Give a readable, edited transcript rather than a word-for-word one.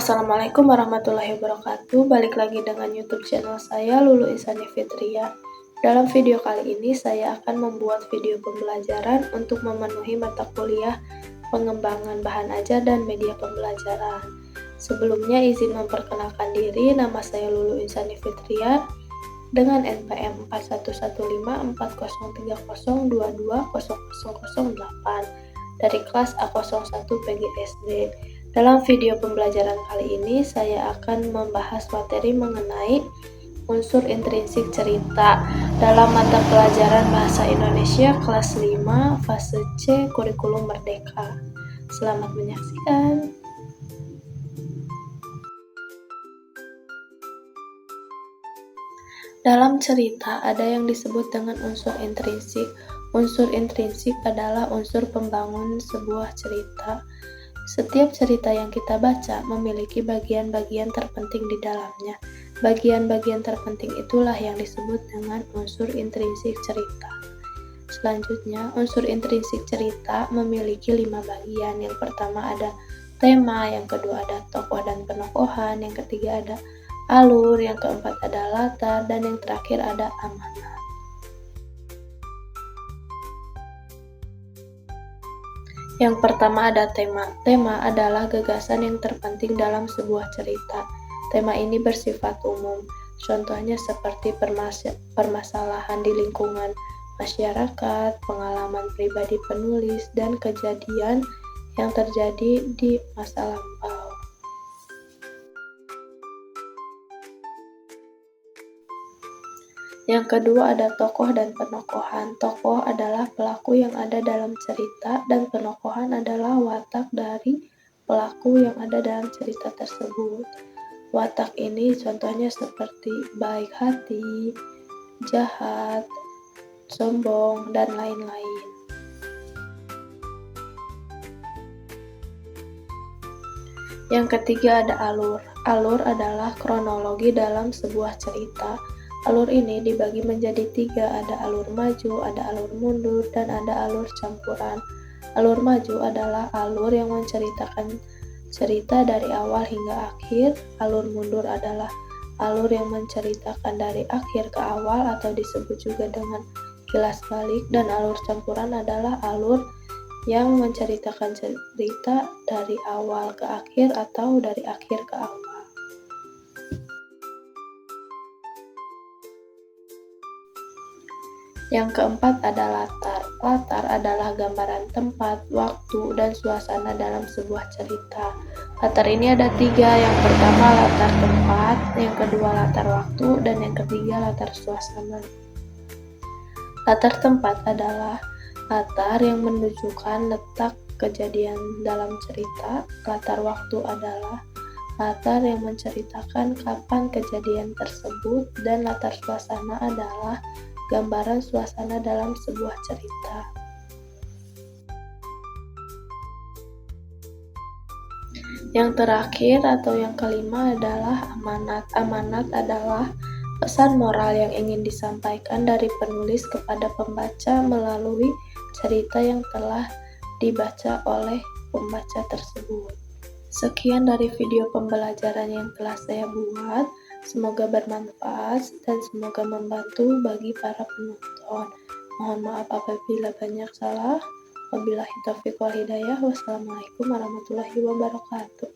Assalamualaikum warahmatullahi wabarakatuh. Balik lagi dengan YouTube channel saya, Lulu Isani Fitria. Dalam video kali ini saya akan membuat video pembelajaran untuk memenuhi mata kuliah pengembangan bahan ajar dan media pembelajaran. Sebelumnya izin memperkenalkan diri, nama saya Lulu Isani Fitria dengan NPM 4115-4030220008 dari kelas A01 PGSD. Dalam video pembelajaran kali ini, saya akan membahas materi mengenai unsur intrinsik cerita dalam mata pelajaran Bahasa Indonesia kelas 5 fase C Kurikulum Merdeka. Selamat menyaksikan. Dalam cerita ada yang disebut dengan unsur intrinsik. Unsur intrinsik adalah unsur pembangun sebuah cerita. Setiap cerita yang kita baca memiliki bagian-bagian terpenting di dalamnya. Bagian-bagian terpenting itulah yang disebut dengan unsur intrinsik cerita. Selanjutnya, unsur intrinsik cerita memiliki 5 bagian. Yang pertama ada tema, yang kedua ada tokoh dan penokohan, yang ketiga ada alur, yang keempat ada latar, dan yang terakhir ada amanat. Yang pertama ada tema. Tema adalah gagasan yang terpenting dalam sebuah cerita. Tema ini bersifat umum. Contohnya seperti permasalahan di lingkungan masyarakat, pengalaman pribadi penulis, dan kejadian yang terjadi di masa lampau. Yang kedua ada tokoh dan penokohan. Tokoh adalah pelaku yang ada dalam cerita dan penokohan adalah watak dari pelaku yang ada dalam cerita tersebut. Watak ini contohnya seperti baik hati, jahat, sombong, dan lain-lain. Yang ketiga ada alur. Alur adalah kronologi dalam sebuah cerita. Alur ini dibagi menjadi 3, ada alur maju, ada alur mundur, dan ada alur campuran. Alur maju adalah alur yang menceritakan cerita dari awal hingga akhir. Alur mundur adalah alur yang menceritakan dari akhir ke awal atau disebut juga dengan kilas balik, dan alur campuran adalah alur yang menceritakan cerita dari awal ke akhir atau dari akhir ke awal. Yang keempat ada latar. Latar adalah gambaran tempat, waktu, dan suasana dalam sebuah cerita. Latar ini ada 3, yang pertama latar tempat, yang kedua latar waktu, dan yang ketiga latar suasana. Latar tempat adalah latar yang menunjukkan letak kejadian dalam cerita. Latar waktu adalah latar yang menceritakan kapan kejadian tersebut, dan latar suasana adalah gambaran suasana dalam sebuah cerita. Yang terakhir atau yang kelima adalah amanat. Amanat adalah pesan moral yang ingin disampaikan dari penulis kepada pembaca melalui cerita yang telah dibaca oleh pembaca tersebut. Sekian dari video pembelajaran yang telah saya buat. Semoga bermanfaat dan semoga membantu bagi para penonton. Mohon maaf apabila banyak salah. Wabillahi taufiq wal hidayah. Wassalamualaikum warahmatullahi wabarakatuh.